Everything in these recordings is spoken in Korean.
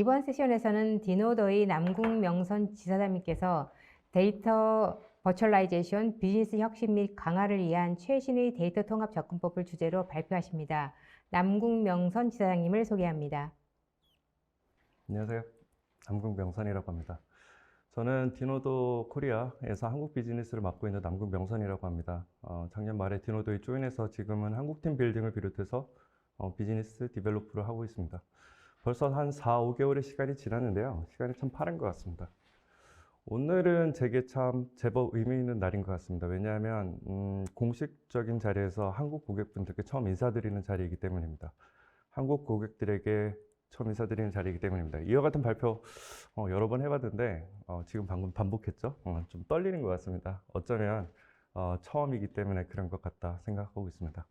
이번 세션에서는 디노더의 남궁명선 지사장님께서 데이터 버추얼라이제이션, 비즈니스 혁신 및 강화를 위한 최신의 데이터 통합 접근법을 주제로 발표하십니다. 남궁명선 지사장님을 소개합니다. 안녕하세요. 남궁명선이라고 합니다. 저는 디노도 코리아에서 한국 비즈니스를 맡고 있는 남궁명선이라고 합니다. 작년 말에 디노도에 조인해서 지금은 한국팀 빌딩을 비롯해서 비즈니스 디벨로프를 하고 있습니다. 벌써 한 4, 5개월의 시간이 지났는데요. 시간이 참 빠른 것 같습니다. 오늘은 제게 참 제법 의미 있는 날인 것 같습니다. 왜냐하면 공식적인 자리에서 한국 고객분들께 처음 인사드리는 자리이기 때문입니다. 한국 고객들에게 처음 인사드리는 자리이기 때문입니다. 이와 같은 발표 여러 번 해봤는데 지금 방금 반복했죠? 좀 떨리는 것 같습니다. 어쩌면 처음이기 때문에 그런 것 같다 생각하고 있습니다.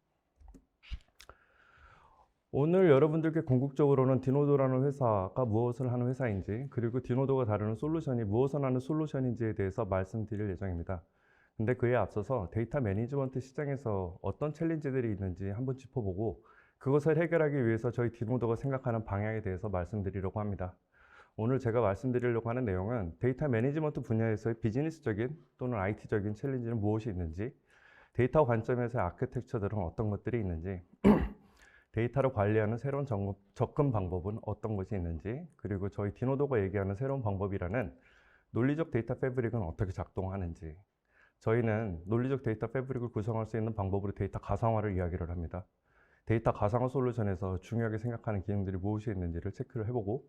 오늘 여러분들께 궁극적으로는 디노도라는 회사가 무엇을 하는 회사인지, 그리고 디노도가 다루는 솔루션이 무엇을 하는 솔루션인지에 대해서 말씀드릴 예정입니다. 근데 그에 앞서서 데이터 매니지먼트 시장에서 어떤 챌린지들이 있는지 한번 짚어보고 그것을 해결하기 위해서 저희 디노도가 생각하는 방향에 대해서 말씀드리려고 합니다. 오늘 제가 말씀드리려고 하는 내용은 데이터 매니지먼트 분야에서의 비즈니스적인 또는 IT적인 챌린지는 무엇이 있는지, 데이터 관점에서의 아키텍처들은 어떤 것들이 있는지, 데이터를 관리하는 새로운 접근 방법은 어떤 것이 있는지, 그리고 저희 디노도가 얘기하는 새로운 방법이라는 논리적 데이터 패브릭은 어떻게 작동하는지, 저희는 논리적 데이터 패브릭을 구성할 수 있는 방법으로 데이터 가상화를 이야기를 합니다. 데이터 가상화 솔루션에서 중요하게 생각하는 기능들이 무엇이 있는지를 체크를 해보고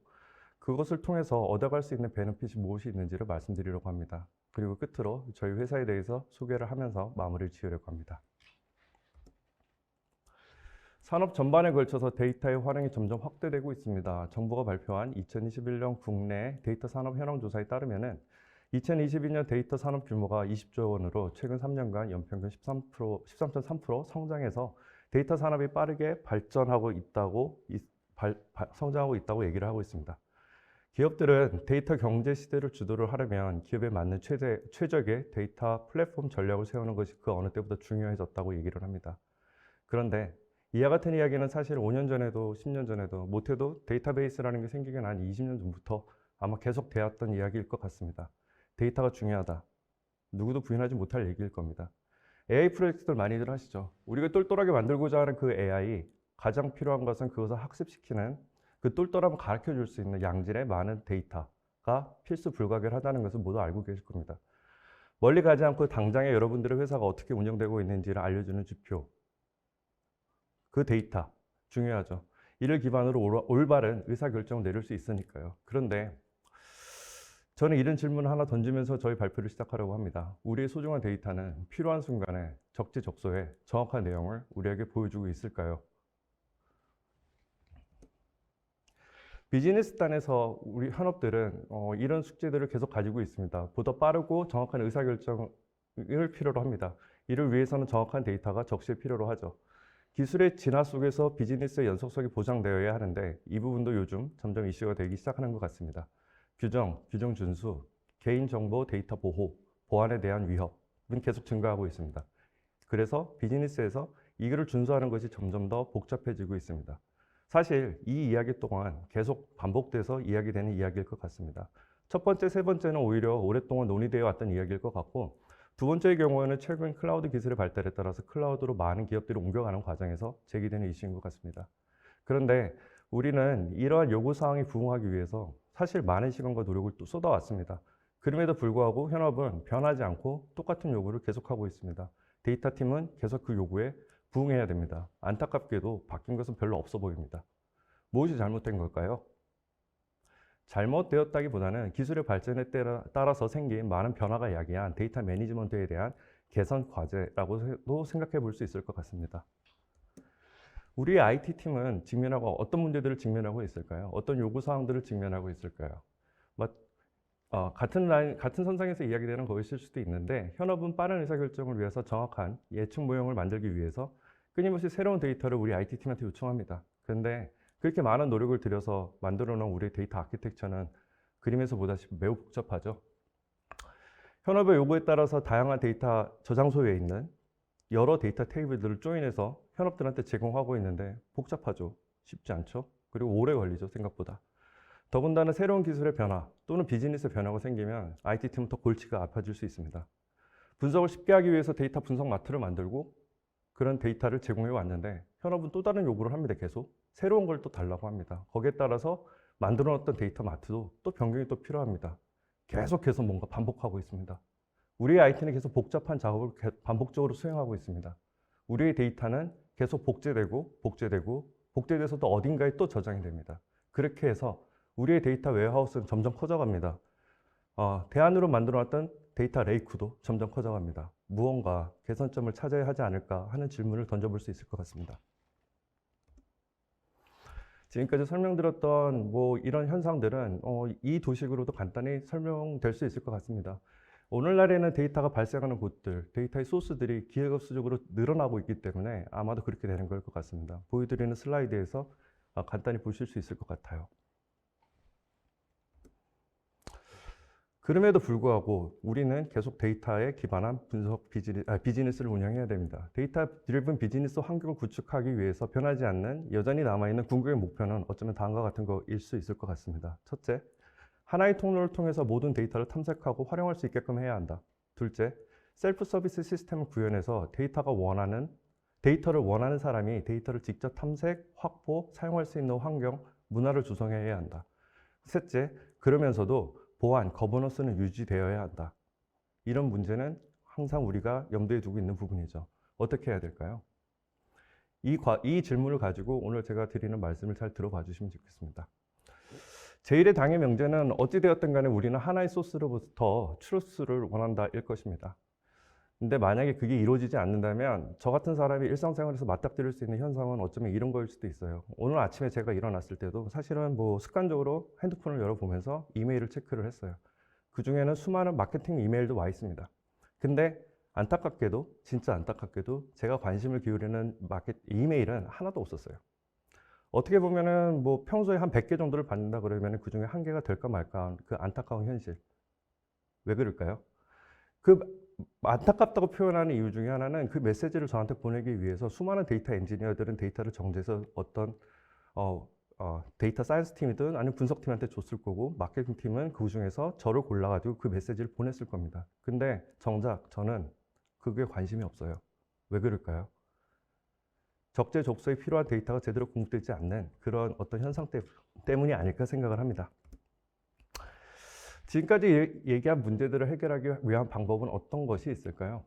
그것을 통해서 얻어갈 수 있는 베네핏이 무엇이 있는지를 말씀드리려고 합니다. 그리고 끝으로 저희 회사에 대해서 소개를 하면서 마무리를 지으려고 합니다. 산업 전반에 걸쳐서 데이터의 활용이 점점 확대되고 있습니다. 정부가 발표한 2021년 국내 데이터 산업 현황 조사에 따르면 2022년 데이터 산업 규모가 20조 원으로 최근 3년간 연평균 13.3% 성장해서 데이터 산업이 빠르게 성장하고 있다고 얘기를 하고 있습니다. 기업들은 데이터 경제 시대를 주도를 하려면 기업에 맞는 최적의 데이터 플랫폼 전략을 세우는 것이 그 어느 때보다 중요해졌다고 얘기를 합니다. 그런데 이와 같은 이야기는 사실 5년 전에도 10년 전에도 못해도 데이터베이스라는 게 생기기 한 20년 전부터 아마 계속 되었던 이야기일 것 같습니다. 데이터가 중요하다. 누구도 부인하지 못할 얘기일 겁니다. AI 프로젝트들 많이들 하시죠. 우리가 똘똘하게 만들고자 하는 그 AI, 가장 필요한 것은 그것을 학습시키는 그 똘똘함을 가르쳐 줄 수 있는 양질의 많은 데이터가 필수 불가결하다는 것을 모두 알고 계실 겁니다. 멀리 가지 않고 당장에 여러분들의 회사가 어떻게 운영되고 있는지를 알려주는 지표, 그 데이터 중요하죠. 이를 기반으로 올바른 의사결정을 내릴 수 있으니까요. 그런데 저는 이런 질문을 하나 던지면서 저희 발표를 시작하려고 합니다. 우리의 소중한 데이터는 필요한 순간에 적재적소에 정확한 내용을 우리에게 보여주고 있을까요? 비즈니스 단에서 우리 현업들은 이런 숙제들을 계속 가지고 있습니다. 보다 빠르고 정확한 의사결정을 필요로 합니다. 이를 위해서는 정확한 데이터가 적시에 필요로 하죠. 기술의 진화 속에서 비즈니스의 연속성이 보장되어야 하는데 이 부분도 요즘 점점 이슈가 되기 시작하는 것 같습니다. 규정 준수, 개인정보 데이터 보호, 보안에 대한 위협은 계속 증가하고 있습니다. 그래서 비즈니스에서 이거를 준수하는 것이 점점 더 복잡해지고 있습니다. 사실 이 이야기 동안 계속 반복돼서 이야기되는 이야기일 것 같습니다. 첫 번째, 세 번째는 오히려 오랫동안 논의되어 왔던 이야기일 것 같고, 두 번째의 경우에는 최근 클라우드 기술의 발달에 따라서 클라우드로 많은 기업들이 옮겨가는 과정에서 제기되는 이슈인 것 같습니다. 그런데 우리는 이러한 요구사항에 부응하기 위해서 사실 많은 시간과 노력을 또 쏟아왔습니다. 그럼에도 불구하고 현업은 변하지 않고 똑같은 요구를 계속하고 있습니다. 데이터 팀은 계속 그 요구에 부응해야 됩니다. 안타깝게도 바뀐 것은 별로 없어 보입니다. 무엇이 잘못된 걸까요? 잘못되었다기보다는 기술의 발전에 따라서 생긴 많은 변화가 야기한 데이터 매니지먼트에 대한 개선 과제라고도 생각해 볼 수 있을 것 같습니다. 우리의 IT팀은 어떤 문제들을 직면하고 있을까요? 어떤 요구사항들을 직면하고 있을까요? 같은 선상에서 이야기되는 것일 수도 있는데, 현업은 빠른 의사결정을 위해서 정확한 예측 모형을 만들기 위해서 끊임없이 새로운 데이터를 우리 IT팀한테 요청합니다. 그런데 그렇게 많은 노력을 들여서 만들어 놓은 우리의 데이터 아키텍처는 그림에서 보다시피 매우 복잡하죠. 현업의 요구에 따라서 다양한 데이터 저장소에 있는 여러 데이터 테이블들을 조인해서 현업들한테 제공하고 있는데 복잡하죠. 쉽지 않죠. 그리고 오래 걸리죠, 생각보다. 더군다나 새로운 기술의 변화 또는 비즈니스의 변화가 생기면 IT팀은 더 골치가 아파질 수 있습니다. 분석을 쉽게 하기 위해서 데이터 분석 마트를 만들고 그런 데이터를 제공해 왔는데 현업은 또 다른 요구를 합니다. 계속 새로운 걸 또 달라고 합니다. 거기에 따라서 만들어 놨던 데이터 마트도 또 변경이 또 필요합니다. 계속해서 뭔가 반복하고 있습니다. 우리의 IT는 계속 복잡한 작업을 반복적으로 수행하고 있습니다. 우리의 데이터는 계속 복제돼서 또 어딘가에 또 저장이 됩니다. 그렇게 해서 우리의 데이터 웨어하우스는 점점 커져갑니다. 대안으로 만들어놨던 데이터 레이크도 점점 커져갑니다. 무언가 개선점을 찾아야 하지 않을까 하는 질문을 던져볼 수 있을 것 같습니다. 지금까지 설명드렸던 이런 현상들은 이 도식으로도 간단히 설명될 수 있을 것 같습니다. 오늘날에는 데이터가 발생하는 곳들, 데이터의 소스들이 기하급수적으로 늘어나고 있기 때문에 아마도 그렇게 되는 걸 것 같습니다. 보여드리는 슬라이드에서 간단히 보실 수 있을 것 같아요. 그럼에도 불구하고 우리는 계속 데이터에 기반한 분석 비즈니스를 운영해야 됩니다. 데이터 드리븐 비즈니스 환경을 구축하기 위해서 변하지 않는 여전히 남아있는 궁극의 목표는 어쩌면 다음과 같은 거일 수 있을 것 같습니다. 첫째, 하나의 통로를 통해서 모든 데이터를 탐색하고 활용할 수 있게끔 해야 한다. 둘째, 셀프 서비스 시스템을 구현해서 데이터를 원하는 사람이 데이터를 직접 탐색, 확보, 사용할 수 있는 환경, 문화를 조성해야 한다. 셋째, 그러면서도 보안, 거버넌스는 유지되어야 한다. 이런 문제는 항상 우리가 염두에 두고 있는 부분이죠. 어떻게 해야 될까요? 이 질문을 가지고 오늘 제가 드리는 말씀을 잘 들어봐 주시면 좋겠습니다. 제1의 당의 명제는 어찌되었든 간에 우리는 하나의 소스로부터 트루스를 원한다일 것입니다. 근데 만약에 그게 이루어지지 않는다면 저 같은 사람이 일상생활에서 맞닥뜨릴 수 있는 현상은 어쩌면 이런 거일 수도 있어요. 오늘 아침에 제가 일어났을 때도 사실은 습관적으로 핸드폰을 열어보면서 이메일을 체크를 했어요. 그 중에는 수많은 마케팅 이메일도 와 있습니다. 근데 안타깝게도, 진짜 안타깝게도 제가 관심을 기울이는 이메일은 하나도 없었어요. 어떻게 보면은 평소에 한 100개 정도를 받는다 그러면 그 중에 한 개가 될까 말까 그 안타까운 현실. 왜 그럴까요? 그 안타깝다고 표현하는 이유 중에 하나는 그 메시지를 저한테 보내기 위해서 수많은 데이터 엔지니어들은 데이터를 정제해서 어떤 데이터 사이언스 팀이든 아니면 분석팀한테 줬을 거고 마케팅 팀은 그 중에서 저를 골라가지고 그 메시지를 보냈을 겁니다. 근데 정작 저는 그게 관심이 없어요. 왜 그럴까요? 적재적소에 필요한 데이터가 제대로 공급되지 않는 그런 어떤 현상 때문이 아닐까 생각을 합니다. 지금까지 얘기한 문제들을 해결하기 위한 방법은 어떤 것이 있을까요?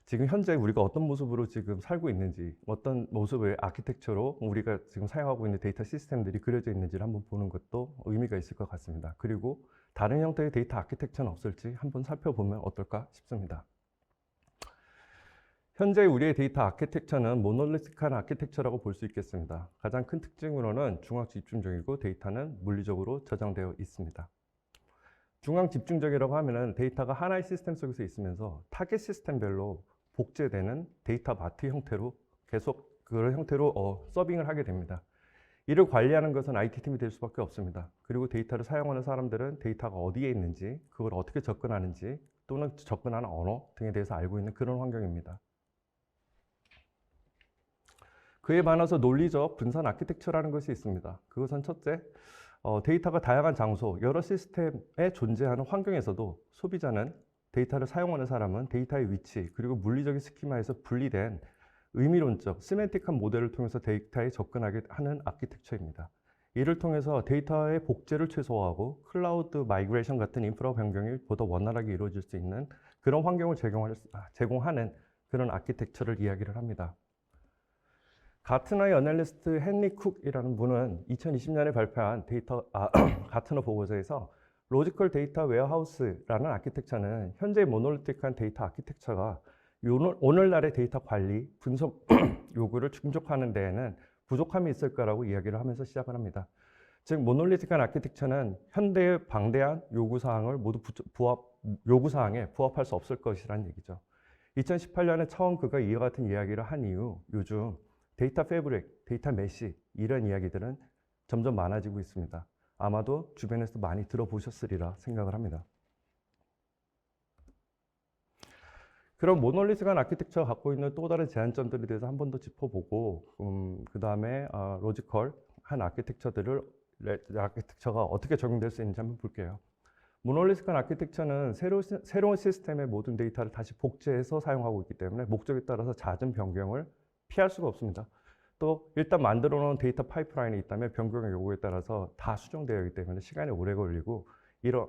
지금 현재 우리가 어떤 모습으로 지금 살고 있는지, 어떤 모습의 아키텍처로 우리가 지금 사용하고 있는 데이터 시스템들이 그려져 있는지를 한번 보는 것도 의미가 있을 것 같습니다. 그리고 다른 형태의 데이터 아키텍처는 없을지 한번 살펴보면 어떨까 싶습니다. 현재 우리의 데이터 아키텍처는 모놀리틱한 아키텍처라고 볼 수 있겠습니다. 가장 큰 특징으로는 중앙 집중적이고 데이터는 물리적으로 저장되어 있습니다. 중앙 집중적이라고 하면은 데이터가 하나의 시스템 속에서 있으면서 타겟 시스템별로 복제되는 데이터 마트 형태로 계속 그런 형태로 서빙을 하게 됩니다. 이를 관리하는 것은 IT팀이 될 수밖에 없습니다. 그리고 데이터를 사용하는 사람들은 데이터가 어디에 있는지, 그걸 어떻게 접근하는지, 또는 접근하는 언어 등에 대해서 알고 있는 그런 환경입니다. 그에 반해서 논리적 분산 아키텍처라는 것이 있습니다. 그것은 첫째, 데이터가 다양한 장소, 여러 시스템에 존재하는 환경에서도 소비자는 데이터를 사용하는 사람은 데이터의 위치, 그리고 물리적인 스키마에서 분리된 의미론적, 시멘틱한 모델을 통해서 데이터에 접근하게 하는 아키텍처입니다. 이를 통해서 데이터의 복제를 최소화하고 클라우드 마이그레이션 같은 인프라 변경이 보다 원활하게 이루어질 수 있는 그런 환경을 제공하는 그런 아키텍처를 이야기를 합니다. 가트너의 애널리스트 헨리 쿡이라는 분은 2020년에 발표한 가트너 보고서에서 로지컬 데이터 웨어하우스라는 아키텍처는 현재 모놀리틱한 데이터 아키텍처가 오늘날의 데이터 관리, 분석 요구를 충족하는 데에는 부족함이 있을 거라고 이야기를 하면서 시작을 합니다. 즉 모놀리틱한 아키텍처는 현대의 방대한 요구사항에 부합할 수 없을 것이라는 얘기죠. 2018년에 처음 그가 이와 같은 이야기를 한 이후 요즘 데이터 패브릭, 데이터 메시 이런 이야기들은 점점 많아지고 있습니다. 아마도 주변에서 많이 들어보셨으리라 생각을 합니다. 그럼 모놀리틱한 아키텍처가 갖고 있는 또 다른 제한점들에 대해서 한 번 더 짚어보고 그 다음에 로지컬한 아키텍처들을 아키텍처가 어떻게 적용될 수 있는지 한번 볼게요. 모놀리틱한 아키텍처는 새로운 시스템의 모든 데이터를 다시 복제해서 사용하고 있기 때문에 목적에 따라서 잦은 변경을 피할 수가 없습니다. 또 일단 만들어 놓은 데이터 파이프라인이 있다면 변경의 요구에 따라서 다 수정되어 있기 때문에 시간이 오래 걸리고 이런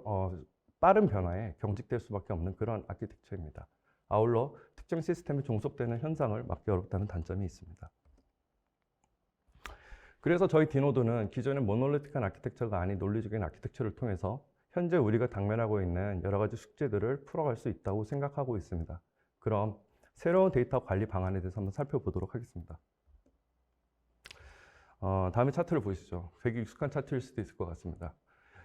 빠른 변화에 경직될 수밖에 없는 그런 아키텍처입니다. 아울러 특정 시스템에 종속되는 현상을 막기 어렵다는 단점이 있습니다. 그래서 저희 디노드는 기존의 모놀리틱한 아키텍처가 아닌 논리적인 아키텍처를 통해서 현재 우리가 당면하고 있는 여러 가지 숙제들을 풀어갈 수 있다고 생각하고 있습니다. 그럼 새로운 데이터 관리 방안에 대해서 한번 살펴보도록 하겠습니다. 다음에 차트를 보시죠. 되게 익숙한 차트일 수도 있을 것 같습니다.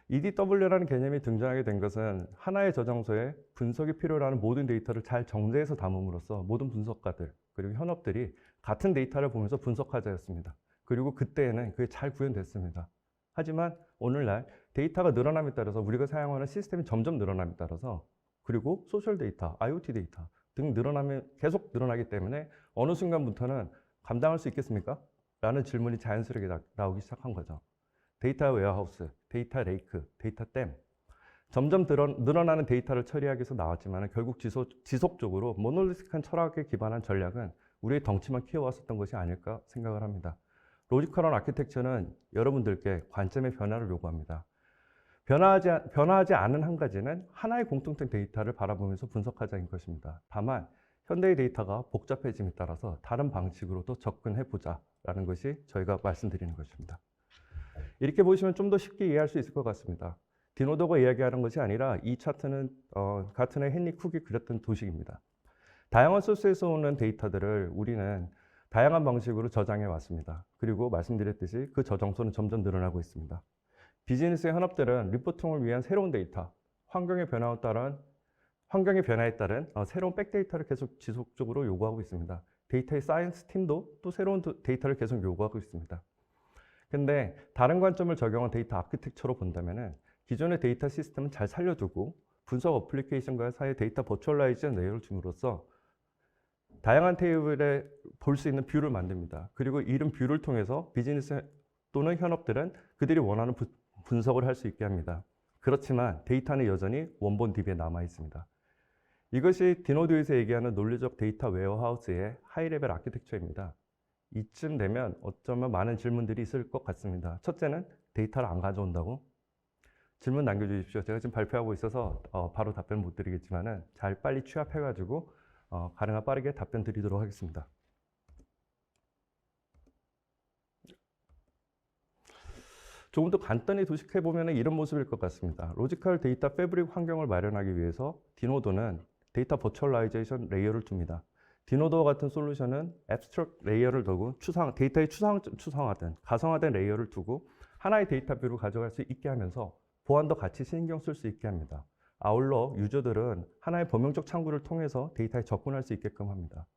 EDW라는 개념이 등장하게 된 것은 하나의 저장소에 분석이 필요로 하는 모든 데이터를 잘 정제해서 담음으로써 모든 분석가들 그리고 현업들이 같은 데이터를 보면서 분석하자였습니다. 그리고 그때에는 그게 잘 구현됐습니다. 하지만 오늘날 데이터가 늘어남에 따라서 우리가 사용하는 시스템이 점점 늘어남에 따라서 그리고 소셜 데이터, IoT 데이터 등 계속 늘어나기 때문에 어느 순간부터는 감당할 수 있겠습니까? 라는 질문이 자연스럽게 나오기 시작한 거죠. 데이터 웨어하우스, 데이터 레이크, 데이터 댐 점점 늘어나는 데이터를 처리하기 위해서 나왔지만 결국 지속적으로 모놀리틱한 철학에 기반한 전략은 우리의 덩치만 키워왔었던 것이 아닐까 생각을 합니다. 로지컬한 아키텍처는 여러분들께 관점의 변화를 요구합니다. 변화하지 않은 한 가지는 하나의 공통된 데이터를 바라보면서 분석하자인 것입니다. 다만 현대의 데이터가 복잡해짐에 따라서 다른 방식으로도 접근해보자 라는 것이 저희가 말씀드리는 것입니다. 이렇게 보시면 좀 더 쉽게 이해할 수 있을 것 같습니다. 디노더가 이야기하는 것이 아니라 이 차트는 가튼의 헨리 쿡이 그렸던 도식입니다. 다양한 소스에서 오는 데이터들을 우리는 다양한 방식으로 저장해 왔습니다. 그리고 말씀드렸듯이 그 저장소는 점점 늘어나고 있습니다. 비즈니스의 현업들은 리포팅을 위한 새로운 데이터, 환경의 변화에 따른 새로운 백데이터를 계속 지속적으로 요구하고 있습니다. 데이터의 사이언스 팀도 또 새로운 데이터를 계속 요구하고 있습니다. 근데 다른 관점을 적용한 데이터 아키텍처로 본다면 기존의 데이터 시스템은 잘 살려두고 분석 어플리케이션과 사이의 데이터 버추얼라이즈한 레이어를 줌으로써 다양한 테이블에 볼 수 있는 뷰를 만듭니다. 그리고 이런 뷰를 통해서 비즈니스 또는 현업들은 그들이 원하는 분석을 할 수 있게 합니다. 그렇지만 데이터는 여전히 원본 DB에 남아 있습니다. 이것이 디노드에서 얘기하는 논리적 데이터 웨어하우스의 하이레벨 아키텍처입니다. 이쯤 되면 어쩌면 많은 질문들이 있을 것 같습니다. 첫째는 데이터를 안 가져온다고? 질문 남겨주십시오. 제가 지금 발표하고 있어서 바로 답변 못 드리겠지만 잘 빨리 취합해가지고 가능한 빠르게 답변 드리도록 하겠습니다. 조금 더 간단히 도식해보면 이런 모습일 것 같습니다. 로지컬 데이터 패브릭 환경을 마련하기 위해서 디노드는 데이터 버추얼라이제이션 레이어를 둡니다. 디노드와 같은 솔루션은 앱스트랙트 레이어를 두고 데이터의 추상화된 가상화된 레이어를 두고 하나의 데이터 뷰를 가져갈 수 있게 하면서 보안도 같이 신경 쓸 수 있게 합니다. 아울러 유저들은 하나의 범용적 창구를 통해서 데이터에 접근할 수 있게끔 합니다.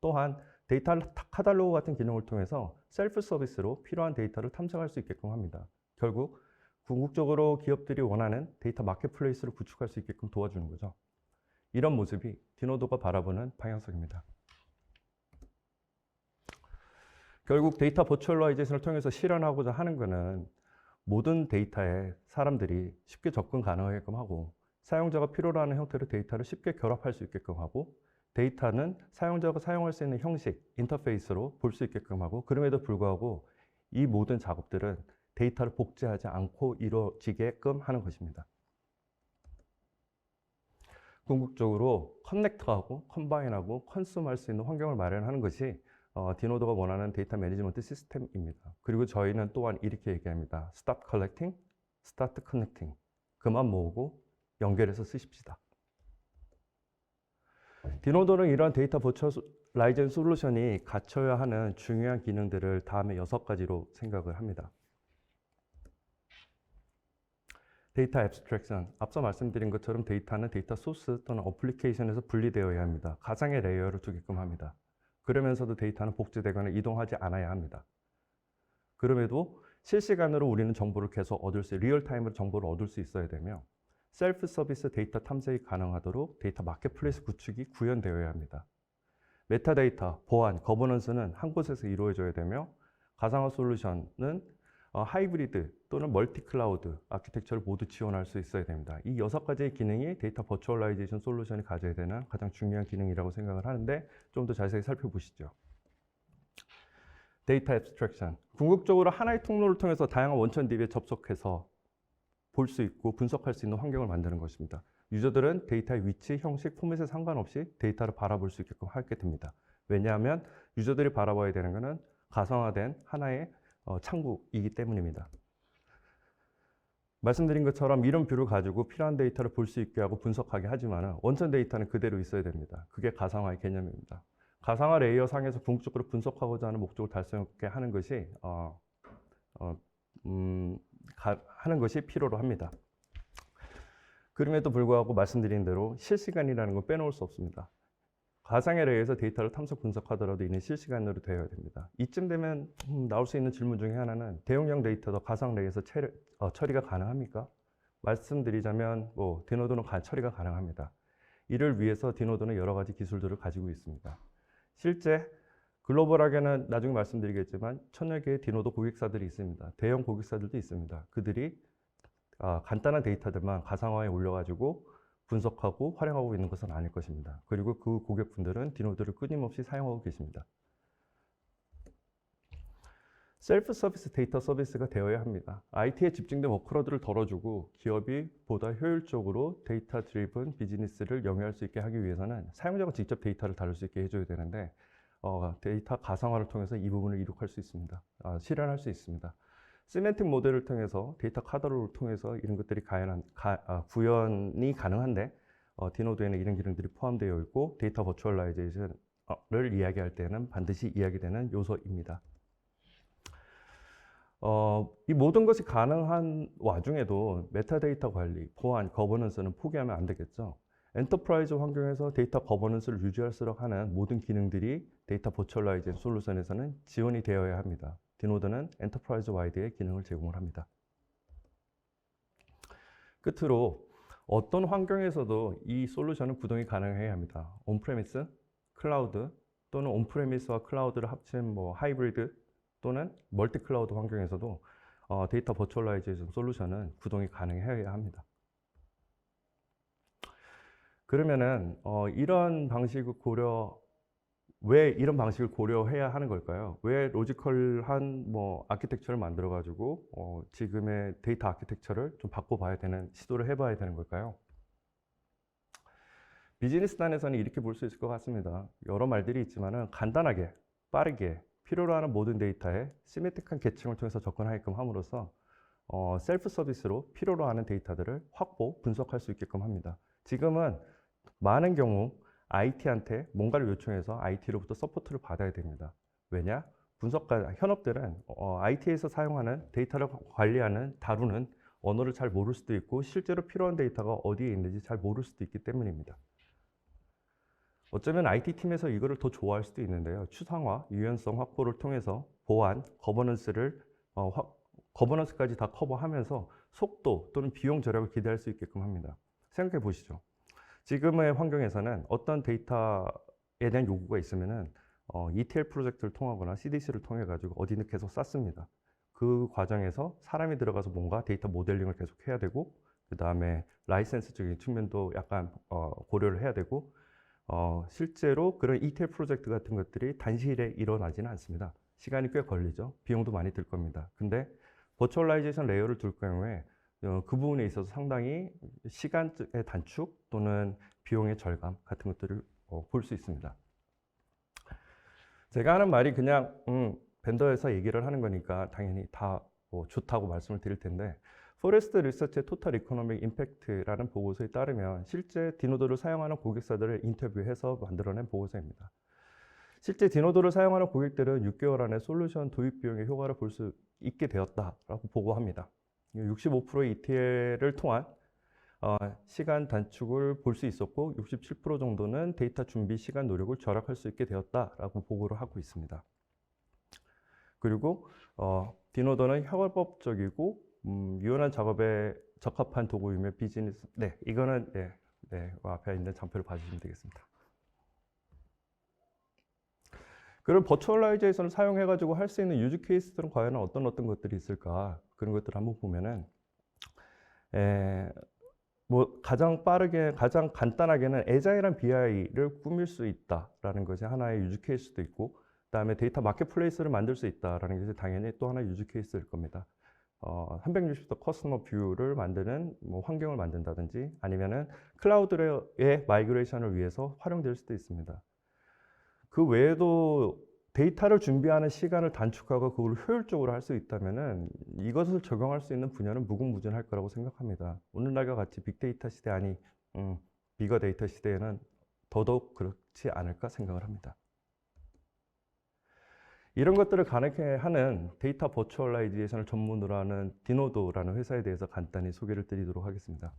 또한 데이터 카탈로그 같은 기능을 통해서 셀프 서비스로 필요한 데이터를 탐색할 수 있게끔 합니다. 결국 궁극적으로 기업들이 원하는 데이터 마켓플레이스를 구축할 수 있게끔 도와주는 거죠. 이런 모습이 디노드가 바라보는 방향성입니다. 결국 데이터 버추얼라이제이션을 통해서 실현하고자 하는 것은 모든 데이터에 사람들이 쉽게 접근 가능하게끔 하고 사용자가 필요로 하는 형태로 데이터를 쉽게 결합할 수 있게끔 하고 데이터는 사용자가 사용할 수 있는 형식, 인터페이스로 볼 수 있게끔 하고 그럼에도 불구하고 이 모든 작업들은 데이터를 복제하지 않고 이루어지게끔 하는 것입니다. 궁극적으로 커넥트하고 컴바인하고 컨수머할 수 있는 환경을 마련하는 것이 디노드가 원하는 데이터 매니지먼트 시스템입니다. 그리고 저희는 또한 이렇게 얘기합니다. Stop collecting, start connecting. 그만 모으고 연결해서 쓰십시다. 디노드는 이러한 데이터 버추얼라이제이션 솔루션이 갖춰야 하는 중요한 기능들을 다음에 6가지로 생각을 합니다. 데이터 앱스트랙션, 앞서 말씀드린 것처럼 데이터는 데이터 소스 또는 어플리케이션에서 분리되어야 합니다. 가상의 레이어를 두게끔 합니다. 그러면서도 데이터는 복제되거나 이동하지 않아야 합니다. 그럼에도 실시간으로 우리는 정보를 계속 리얼타임으로 정보를 얻을 수 있어야 되며 셀프 서비스 데이터 탐색이 가능하도록 데이터 마켓플레이스 구축이 구현되어야 합니다. 메타데이터, 보안, 거버넌스는 한 곳에서 이루어져야 되며 가상화 솔루션은 하이브리드 또는 멀티 클라우드 아키텍처를 모두 지원할 수 있어야 됩니다. 이 6가지의 기능이 데이터 버추얼라이제이션 솔루션이 가져야 되는 가장 중요한 기능이라고 생각을 하는데 좀 더 자세히 살펴보시죠. 데이터 앱스트랙션. 궁극적으로 하나의 통로를 통해서 다양한 원천 DB에 접속해서 볼 수 있고 분석할 수 있는 환경을 만드는 것입니다. 유저들은 데이터의 위치, 형식, 포맷에 상관없이 데이터를 바라볼 수 있게끔 하게 됩니다. 왜냐하면 유저들이 바라봐야 되는 것은 가상화된 하나의 창구이기 때문입니다. 말씀드린 것처럼 이런 뷰를 가지고 필요한 데이터를 볼 수 있게 하고 분석하게 하지만 원천 데이터는 그대로 있어야 됩니다. 그게 가상화의 개념입니다. 가상화 레이어 상에서 궁극적으로 분석하고자 하는 목적을 달성하게 하는 것이 하는 것이 필요로 합니다. 그럼에도 불구하고 말씀드린 대로 실시간이라는 걸 빼놓을 수 없습니다. 가상의 레이어에서 데이터를 탐색 분석하더라도 이는 실시간으로 되어야 됩니다. 이쯤 되면 나올 수 있는 질문 중에 하나는 대용량 데이터도 가상 레이어에서 처리가 가능합니까? 말씀드리자면 디노드는 처리가 가능합니다. 이를 위해서 디노드는 여러 가지 기술들을 가지고 있습니다. 실제 글로벌하게는 나중에 말씀드리겠지만 1000여 개의 디노드 고객사들이 있습니다. 대형 고객사들도 있습니다. 그들이 간단한 데이터들만 가상화에 올려가지고 분석하고 활용하고 있는 것은 아닐 것입니다. 그리고 그 고객분들은 디노드를 끊임없이 사용하고 계십니다. 셀프 서비스 데이터 서비스가 되어야 합니다. IT에 집중된 워크로드를 덜어주고 기업이 보다 효율적으로 데이터 드리븐 비즈니스를 영위할 수 있게 하기 위해서는 사용자가 직접 데이터를 다룰 수 있게 해줘야 되는데 데이터 가상화를 통해서 이 부분을 이룩할 수 있습니다. 실현할 수 있습니다. 시멘틱 모델을 통해서 데이터 카talog을 통해서 이런 것들이 구현이 가능한데 디노드에는 이런 기능들이 포함되어 있고 데이터 버추얼라이제이션을 이야기할 때는 반드시 이야기되는 요소입니다. 이 모든 것이 가능한 와중에도 메타데이터 관리, 보안, 거버넌스는 포기하면 안 되겠죠. 엔터프라이즈 환경에서 데이터 거버넌스를 유지할수록 하는 모든 기능들이 데이터 버추얼라이제이션 솔루션에서는 지원이 되어야 합니다. 디노드는 엔터프라이즈 와이드의 기능을 제공을 합니다. 끝으로 어떤 환경에서도 이 솔루션은 구동이 가능해야 합니다. 온프레미스, 클라우드 또는 온프레미스와 클라우드를 합친 하이브리드 또는 멀티 클라우드 환경에서도 데이터 버추얼라이제이션 솔루션은 구동이 가능해야 합니다. 그러면은 왜 이런 방식을 고려해야 하는 걸까요? 왜 로지컬한 아키텍처를 만들어 가지고 지금의 데이터 아키텍처를 좀 바꿔봐야 되는, 시도를 해봐야 되는 걸까요? 비즈니스 단에서는 이렇게 볼 수 있을 것 같습니다. 여러 말들이 있지만은 간단하게, 빠르게 필요로 하는 모든 데이터에 시메트릭한 계층을 통해서 접근하게끔 함으로써 셀프 서비스로 필요로 하는 데이터들을 확보, 분석할 수 있게끔 합니다. 지금은 많은 경우 IT한테 뭔가를 요청해서 IT로부터 서포트를 받아야 됩니다. 왜냐? 현업들은 IT에서 사용하는 데이터를 관리하는, 다루는 언어를 잘 모를 수도 있고 실제로 필요한 데이터가 어디에 있는지 잘 모를 수도 있기 때문입니다. 어쩌면 IT팀에서 이거를 더 좋아할 수도 있는데요. 추상화, 유연성 확보를 통해서 보안, 거버넌스까지 다 커버하면서 속도 또는 비용 절약을 기대할 수 있게끔 합니다. 생각해 보시죠. 지금의 환경에서는 어떤 데이터에 대한 요구가 있으면은 ETL 프로젝트를 통하거나 CDC를 통해 가지고 어디는 계속 쌓습니다. 그 과정에서 사람이 들어가서 뭔가 데이터 모델링을 계속 해야 되고, 그 다음에 라이센스적인 측면도 약간 고려를 해야 되고, 실제로 그런 ETL 프로젝트 같은 것들이 단시일에 일어나지는 않습니다. 시간이 꽤 걸리죠. 비용도 많이 들 겁니다. 근데 버추얼라이제이션 레이어를 둘 경우에 그 부분에 있어서 상당히 시간의 단축 또는 비용의 절감 같은 것들을 볼 수 있습니다. 제가 하는 말이 그냥 벤더에서 얘기를 하는 거니까 당연히 다 좋다고 말씀을 드릴 텐데, 포레스트 리서치의 토탈 이코노믹 임팩트라는 보고서에 따르면 실제 디노드를 사용하는 고객사들을 인터뷰해서 만들어낸 보고서입니다. 실제 디노드를 사용하는 고객들은 6개월 안에 솔루션 도입 비용의 효과를 볼 수 있게 되었다라고 보고합니다. 65%의 ETL을 통한 시간 단축을 볼 수 있었고 67% 정도는 데이터 준비 시간 노력을 절약할 수 있게 되었다라고 보고를 하고 있습니다. 그리고 디노드는 협업적이고 유연한 작업에 적합한 도구이며 비즈니스, 이거는 앞에 있는 장표를 봐주시면 되겠습니다. 그럼 버추얼라이제이션을 사용해가지고 할 수 있는 유즈 케이스들은 과연 어떤 것들이 있을까? 그런 것들을 한번 보면은, 뭐 가장 빠르게, 가장 간단하게는 애자일한 BI를 꾸밀 수 있다라는 것이 하나의 유즈 케이스도 있고, 그다음에 데이터 마켓플레이스를 만들 수 있다라는 것이 당연히 또 하나의 유즈 케이스일 겁니다. 360도 커스터머 뷰를 만드는 뭐 환경을 만든다든지 아니면은 클라우드의 마이그레이션을 위해서 활용될 수도 있습니다. 그 외에도 데이터를 준비하는 시간을 단축하고 그걸 효율적으로 할 수 있다면은 이것을 적용할 수 있는 분야는 무궁무진할 거라고 생각합니다. 오늘날과 같이 빅데이터 시대 아니 비거 데이터 시대에는 더더욱 그렇지 않을까 생각을 합니다. 이런 것들을 가능하게 하는 데이터 버추얼라이제이션을 전문으로 하는 디노도라는 회사에 대해서 간단히 소개를 드리도록 하겠습니다.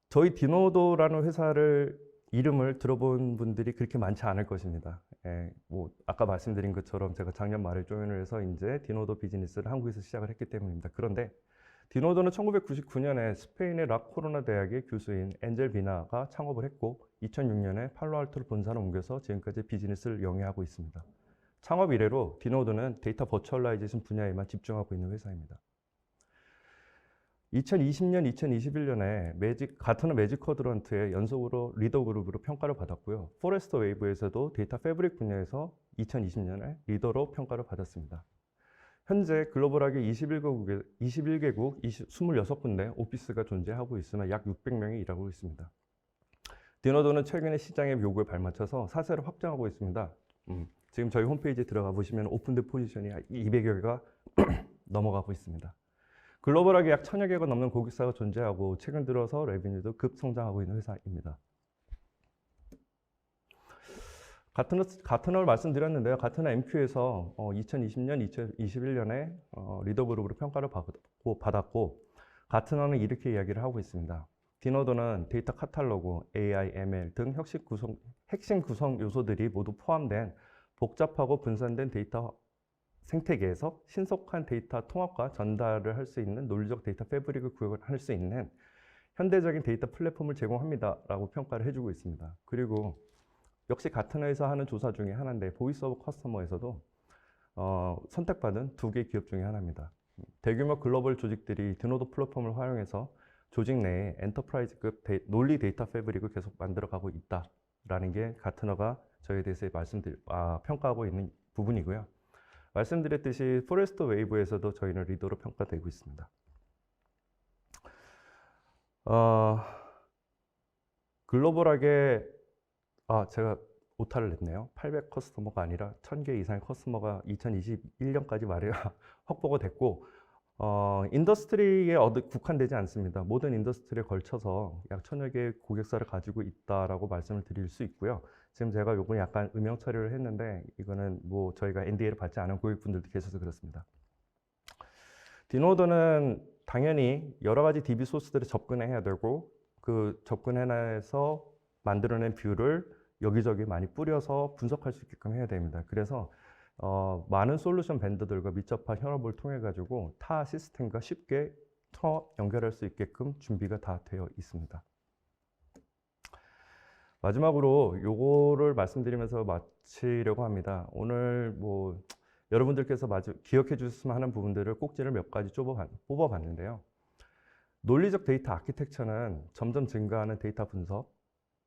저희 디노도라는 회사를 이름을 들어본 분들이 그렇게 많지 않을 것입니다. 뭐 아까 말씀드린 것처럼 제가 작년 말에 조인을 해서 이제 디노도 비즈니스를 한국에서 시작을 했기 때문입니다. 그런데 디노도는 1999년에 스페인의 라코르나 대학의 교수인 엔젤 비나가 창업을 했고 2006년에 팔로알토로 본사를 옮겨서 지금까지 비즈니스를 영위하고 있습니다. 창업 이래로 디노도는 데이터 버추얼라이제이션 분야에만 집중하고 있는 회사입니다. 2020년, 2021년에 가트너 매직 쿼드런트에 연속으로 리더 그룹으로 평가를 받았고요. 포레스터 웨이브에서도 데이터 패브릭 분야에서 2020년에 리더로 평가를 받았습니다. 현재 글로벌하게 21개국 26군데 오피스가 존재하고 있으며 약 600명이 일하고 있습니다. 디노도는 최근에 시장의 요구에 발맞춰서 사세를 확장하고 있습니다. 지금 저희 홈페이지에 들어가 보시면 오픈된 포지션이 200여 개가 넘어가고 있습니다. 글로벌하게 약 1000여 개가 넘는 고객사가 존재하고 최근 들어서 레비뉴도 급성장하고 있는 회사입니다. 가트너를 말씀드렸는데요. 가트너 MQ에서 2020년, 2021년에 리더 그룹으로 평가를 받았고 가트너는 이렇게 이야기를 하고 있습니다. 디노도는 데이터 카탈로그, AI, ML 등 핵심 구성 요소들이 모두 포함된 복잡하고 분산된 데이터 생태계에서 신속한 데이터 통합과 전달을 할 수 있는 논리적 데이터 패브릭을 구현할 수 있는 현대적인 데이터 플랫폼을 제공합니다 라고 평가를 해주고 있습니다. 그리고 역시 가트너에서 하는 조사 중에 하나인데 보이스 오브 커스터머에서도 선택받은 2개 기업 중에 하나입니다. 대규모 글로벌 조직들이 디노도 플랫폼을 활용해서 조직 내에 엔터프라이즈급 논리 데이터 패브릭을 계속 만들어가고 있다라는 게 가트너가 저희에 대해서 평가하고 있는 부분이고요. 말씀드렸듯이 포레스터 웨이브에서도 저희는 리더로 평가되고 있습니다. 글로벌하게 제가 오타를 냈네요. 800 커스터머가 아니라 1000개 이상의 커스터머가 2021년까지 말이야 확보가 됐고 인더스트리에 국한되지 않습니다. 모든 인더스트리에 걸쳐서 약 1000여 개의 고객사를 가지고 있다라고 말씀을 드릴 수 있고요. 지금 제가 요번 약간 음영 처리를 했는데 이거는 뭐 저희가 NDA를 받지 않은 고객분들도 계셔서 그렇습니다. 디노도는 당연히 여러 가지 DB 소스들을 접근해야 되고 그 접근해서 만들어낸 뷰를 여기저기 많이 뿌려서 분석할 수 있게끔 해야 됩니다. 그래서 많은 솔루션 벤더들과 밀접한 협업을 통해 가지고 타 시스템과 쉽게 연결할 수 있게끔 준비가 다 되어 있습니다. 마지막으로 요거를 말씀드리면서 마치려고 합니다. 오늘 뭐 여러분들께서 기억해 주셨으면 하는 부분들을 꼭지를 몇 가지 뽑아봤는데요. 논리적 데이터 아키텍처는 점점 증가하는 데이터 분석,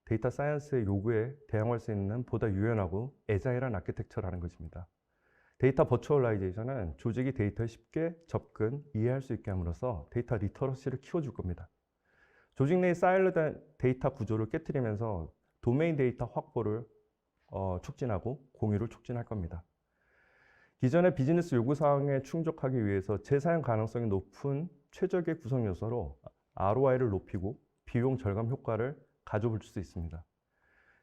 데이터 사이언스의 요구에 대응할 수 있는 보다 유연하고 애자일한 아키텍처라는 것입니다. 데이터 버추얼라이제이션은 조직이 데이터에 쉽게 접근, 이해할 수 있게 함으로써 데이터 리터러시를 키워줄 겁니다. 조직 내의 사일러된 데이터 구조를 깨뜨리면서 도메인 데이터 확보를 촉진하고 공유를 촉진할 겁니다. 기존의 비즈니스 요구사항에 충족하기 위해서 재사용 가능성이 높은 최적의 구성 요소로 ROI를 높이고 비용 절감 효과를 가져볼 수 있습니다.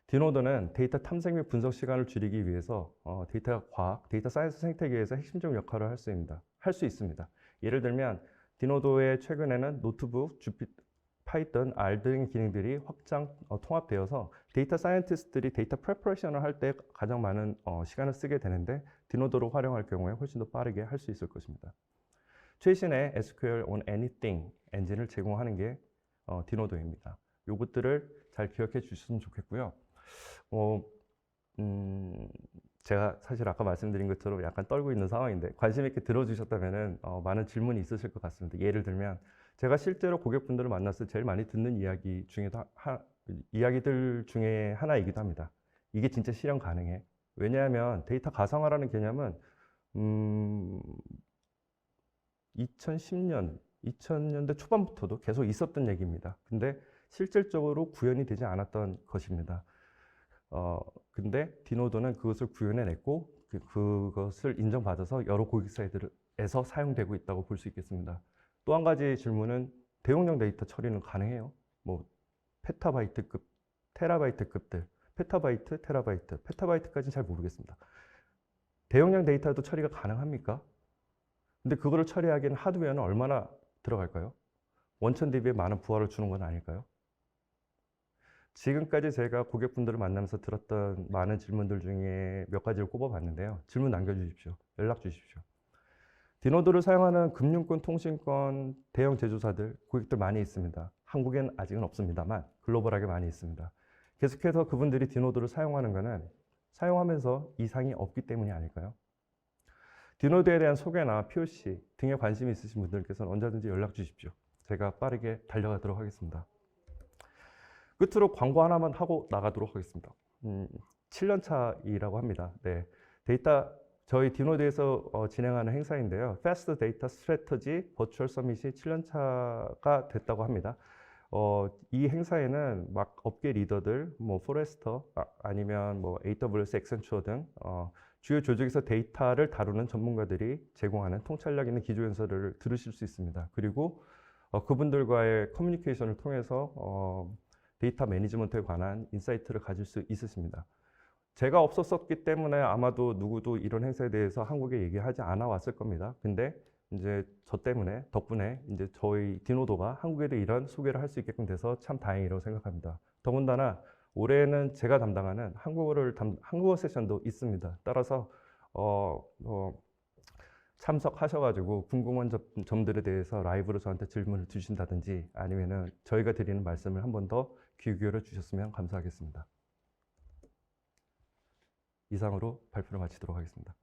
디노도는 데이터 탐색 및 분석 시간을 줄이기 위해서 데이터 과학, 데이터 사이언스 생태계에서 핵심적 역할을 할 수 있습니다. 예를 들면 디노도의 최근에는 노트북, 파이썬, R 등의 기능들이 확장 통합되어서 데이터 사이언티스트들이 데이터 프레퍼레이션을 할 때 가장 많은 시간을 쓰게 되는데 디노도를 활용할 경우에 훨씬 더 빠르게 할 수 있을 것입니다. 최신의 SQL on Anything 엔진을 제공하는 게 디노도입니다. 이것들을 잘 기억해 주셨으면 좋겠고요. 제가 사실 아까 말씀드린 것처럼 약간 떨고 있는 상황인데 관심 있게 들어주셨다면은 많은 질문이 있으실 것 같습니다. 예를 들면 제가 실제로 고객분들을 만나서 제일 많이 듣는 이야기 중에도 이야기들 중에 하나이기도 합니다. 이게 진짜 실현 가능해? 왜냐하면 데이터 가상화라는 개념은 2010년, 2000년대 초반부터도 계속 있었던 얘기입니다. 근데 실질적으로 구현이 되지 않았던 것입니다. 근데 디노도는 그것을 구현해냈고 그것을 인정받아서 여러 고객사에서 사용되고 있다고 볼 수 있겠습니다. 또 한 가지 질문은 대용량 데이터 처리는 가능해요? 뭐 페타바이트급, 테라바이트급들, 페타바이트, 테라바이트, 페타바이트까지는 잘 모르겠습니다. 대용량 데이터도 처리가 가능합니까? 근데 그거를 처리하기에는 하드웨어는 얼마나 들어갈까요? 원천 대비에 많은 부하를 주는 건 아닐까요? 지금까지 제가 고객분들을 만나면서 들었던 많은 질문들 중에 몇 가지를 꼽아봤는데요. 질문 남겨주십시오. 연락 주십시오. 디노도를 사용하는 금융권, 통신권, 대형 제조사들, 고객들 많이 있습니다. 한국엔 아직은 없습니다만 글로벌하게 많이 있습니다. 계속해서 그분들이 디노도를 사용하는 것은 사용하면서 이상이 없기 때문이 아닐까요? 디노도에 대한 소개나 POC 등에 관심이 있으신 분들께서는 언제든지 연락 주십시오. 제가 빠르게 달려가도록 하겠습니다. 끝으로 광고 하나만 하고 나가도록 하겠습니다. 7년 차이라고 합니다. 네, 저희 디노드에서 진행하는 행사인데요. Fast Data Strategy 버추얼 서밋이 7년 차가 됐다고 합니다. 이 행사에는 막 업계 리더들, 뭐 포레스터 아니면 뭐 AWS, 액센추어 등 주요 조직에서 데이터를 다루는 전문가들이 제공하는 통찰력 있는 기조 연설을 들으실 수 있습니다. 그리고 그분들과의 커뮤니케이션을 통해서 데이터 매니지먼트에 관한 인사이트를 가질 수 있으십니다. 제가 없었었기 때문에 아마도 누구도 이런 행사에 대해서 한국에 얘기하지 않아 왔을 겁니다. 근데 이제 저 때문에 덕분에 이제 저희 디노도가 한국에도 이런 소개를 할 수 있게끔 돼서 참 다행이라고 생각합니다. 더군다나 올해는 제가 담당하는 한국어 세션도 있습니다. 따라서 참석하셔가지고 궁금한 점들에 대해서 라이브로 저한테 질문을 주신다든지 아니면은 저희가 드리는 말씀을 한 번 더 귀 기울여 주셨으면 감사하겠습니다. 이상으로 발표를 마치도록 하겠습니다.